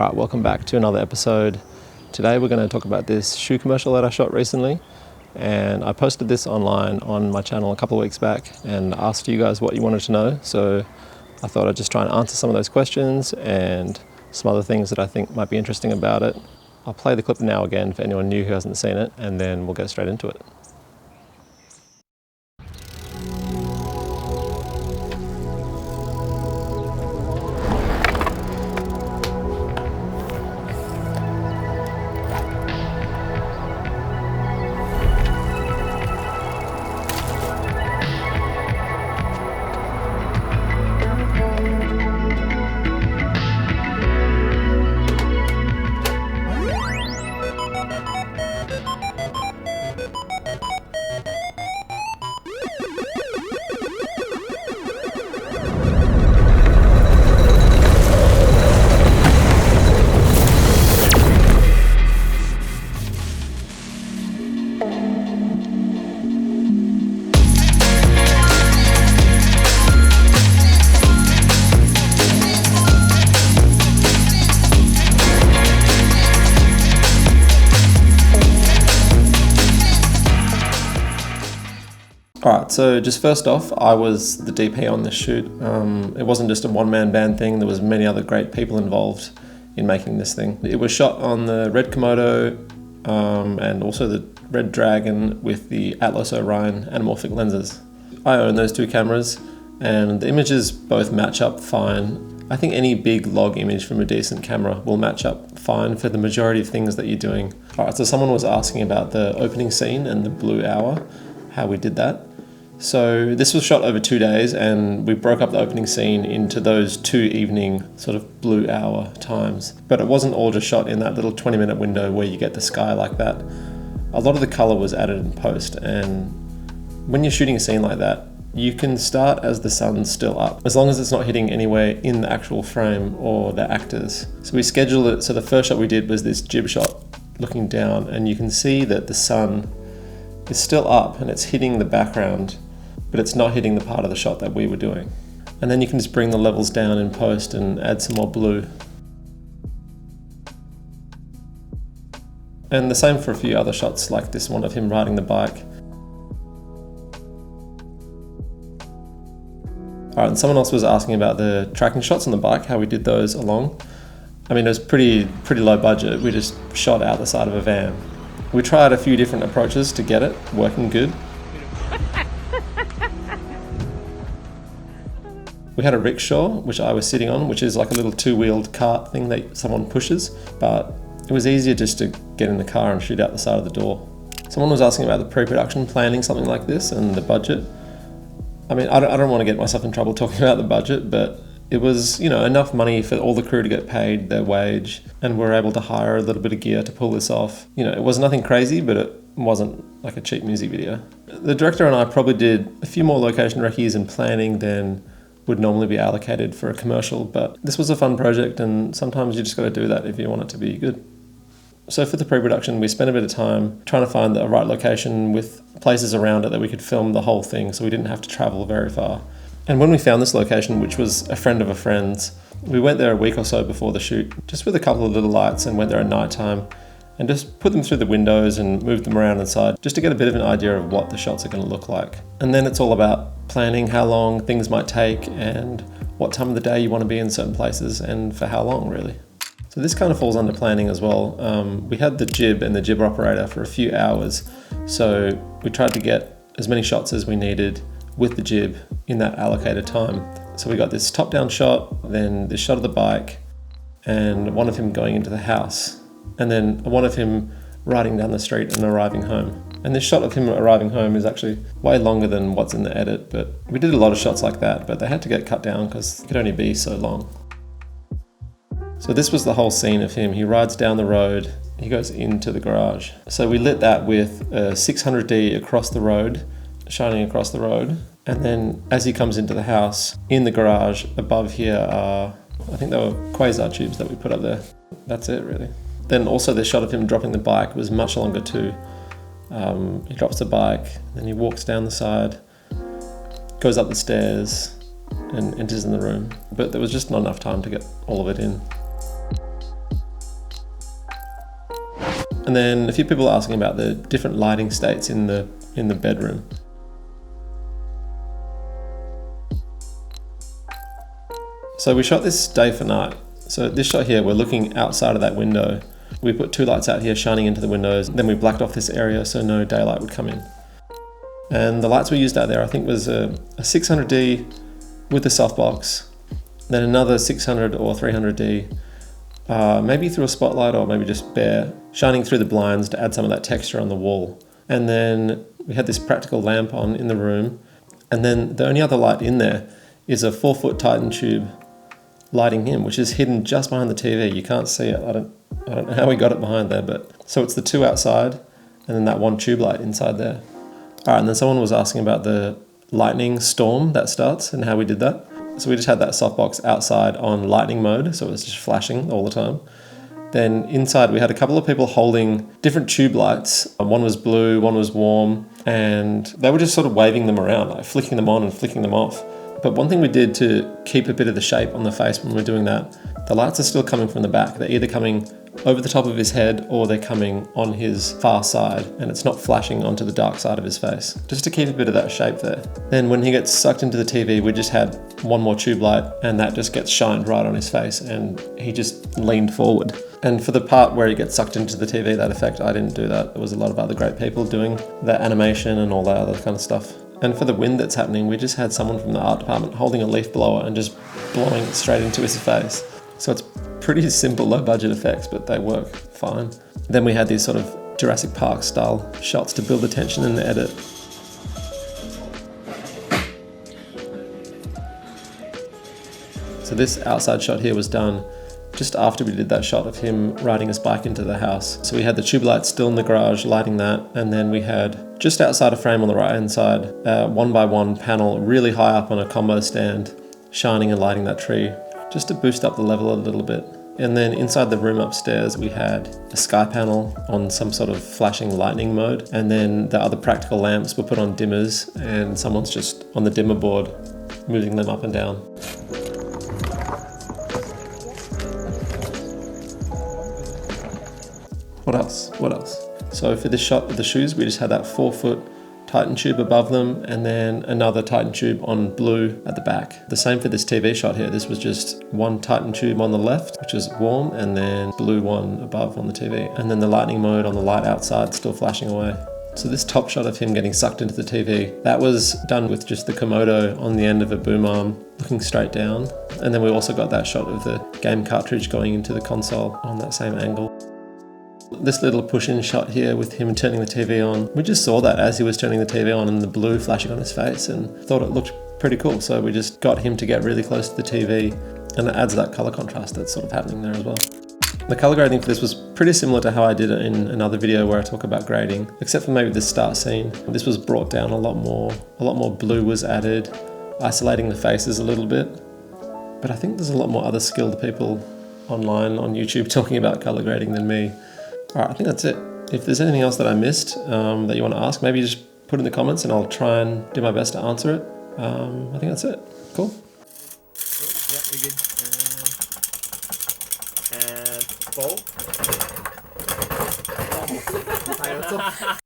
Alright, welcome back to another episode. Today we're going to talk about this shoe commercial that I shot recently, and I posted this online on my channel a couple of weeks back and asked you guys what you wanted to know, so I thought I'd just try and answer some of those questions and some other things that I think might be interesting about it. I'll play the clip now again for anyone new who hasn't seen it, and then we'll get straight into it. Alright, so just first off, I was the DP on this shoot. It wasn't just a one-man band thing, there was many other great people involved in making this thing. It was shot on the Red Komodo and also the Red Dragon with the Atlas Orion anamorphic lenses. I own those two cameras and the images both match up fine. I think any big log image from a decent camera will match up fine for the majority of things that you're doing. Alright, so someone was asking about the opening scene and the blue hour, how we did that. So this was shot over 2 days and we broke up the opening scene into those 2 evening sort of blue hour times. But it wasn't all just shot in that little 20-minute window where you get the sky like that. A lot of the color was added in post, and when you're shooting a scene like that, you can start as the sun's still up, as long as it's not hitting anywhere in the actual frame or the actors. So we scheduled it, so the first shot we did was this jib shot looking down, and you can see that the sun is still up and it's hitting the background, but it's not hitting the part of the shot that we were doing. And then you can just bring the levels down in post and add some more blue. And the same for a few other shots, like this one of him riding the bike. Alright, and someone else was asking about the tracking shots on the bike, how we did those along. I mean, it was pretty low budget. We just shot out the side of a van. We tried a few different approaches to get it working good. We had a rickshaw, which I was sitting on, which is like a little two-wheeled cart thing that someone pushes, but it was easier just to get in the car and shoot out the side of the door. Someone was asking about the pre-production planning something like this and the budget. I mean, I don't want to get myself in trouble talking about the budget, but it was, enough money for all the crew to get paid their wage, and we're able to hire a little bit of gear to pull this off. It was nothing crazy, but it wasn't like a cheap music video. The director and I probably did a few more location recce's and planning than would normally be allocated for a commercial, but this was a fun project, and sometimes you just got to do that if you want it to be good. So for the pre-production, we spent a bit of time trying to find the right location with places around it that we could film the whole thing, so we didn't have to travel very far. And when we found this location, which was a friend of a friend's, we went there a week or so before the shoot, just with a couple of little lights, and went there at night time and just put them through the windows and moved them around inside, just to get a bit of an idea of what the shots are going to look like. And then it's all about planning how long things might take and what time of the day you want to be in certain places and for how long, really. So this kind of falls under planning as well. We had the jib and the jib operator for a few hours, so we tried to get as many shots as we needed with the jib in that allocated time. So we got this top-down shot, then this shot of the bike, and one of him going into the house, and then one of him riding down the street and arriving home. And this shot of him arriving home is actually way longer than what's in the edit, but we did a lot of shots like that, but they had to get cut down because it could only be so long. So this was the whole scene of him. He rides down the road, he goes into the garage. So we lit that with a 600D across the road, shining across the road. And then as he comes into the house, in the garage above here are, I think they were quasar tubes that we put up there. That's it, really. Then also the shot of him dropping the bike was much longer too. He drops the bike, then he walks down the side, goes up the stairs and enters in the room. But there was just not enough time to get all of it in. And then a few people are asking about the different lighting states in the bedroom. So we shot this day for night. So this shot here, we're looking outside of that window. We put 2 lights out here shining into the windows. Then we blacked off this area so no daylight would come in. And the lights we used out there, I think was a 600D with a softbox, then another 600 or 300D, maybe through a spotlight or maybe just bare, shining through the blinds to add some of that texture on the wall. And then we had this practical lamp on in the room. And then the only other light in there is a 4-foot Titan tube lighting him, which is hidden just behind the TV. You can't see it. I don't know how we got it behind there, but so it's the 2 outside and then that 1 tube light inside there. All right, and then someone was asking about the lightning storm that starts and how we did that. So we just had that softbox outside on lightning mode, so it was just flashing all the time. Then inside we had a couple of people holding different tube lights. One was blue, one was warm, and they were just sort of waving them around, like flicking them on and flicking them off. But one thing we did to keep a bit of the shape on the face when we're doing that, the lights are still coming from the back. They're either coming over the top of his head or they're coming on his far side, and it's not flashing onto the dark side of his face, just to keep a bit of that shape there. Then when he gets sucked into the TV, we just had 1 more tube light and that just gets shined right on his face and he just leaned forward. And for the part where he gets sucked into the TV, that effect, I didn't do that. There was a lot of other great people doing that animation and all that other kind of stuff. And for the wind that's happening, we just had someone from the art department holding a leaf blower and just blowing it straight into his face. So it's pretty simple, low budget effects, but they work fine. Then we had these sort of Jurassic Park style shots to build the tension in the edit. So this outside shot here was done just after we did that shot of him riding his bike into the house. So we had the tube lights still in the garage lighting that, and then we had just outside a frame on the right hand side, 1x1 panel really high up on a combo stand, shining and lighting that tree, just to boost up the level a little bit. And then inside the room upstairs, we had a sky panel on some sort of flashing lightning mode. And then the other practical lamps were put on dimmers and someone's just on the dimmer board, moving them up and down. What else? So for this shot of the shoes, we just had that 4-foot Titan tube above them and then another Titan tube on blue at the back. The same for this TV shot here. This was just 1 Titan tube on the left, which is warm, and then blue one above on the TV. And then the lightning mode on the light outside still flashing away. So this top shot of him getting sucked into the TV, that was done with just the Komodo on the end of a boom arm looking straight down. And then we also got that shot of the game cartridge going into the console on that same angle. This little push-in shot here with him turning the TV on, we just saw that as he was turning the TV on and the blue flashing on his face and thought it looked pretty cool. So we just got him to get really close to the TV and it adds that color contrast that's sort of happening there as well. The color grading for this was pretty similar to how I did it in another video where I talk about grading, except for maybe the start scene. This was brought down a lot more blue was added, isolating the faces a little bit. But I think there's a lot more other skilled people online on YouTube talking about color grading than me. All right, I think that's it. If there's anything else that I missed that you want to ask, maybe just put in the comments and I'll try and do my best to answer it. I think that's it. Cool. Yeah, you're good. And bowl.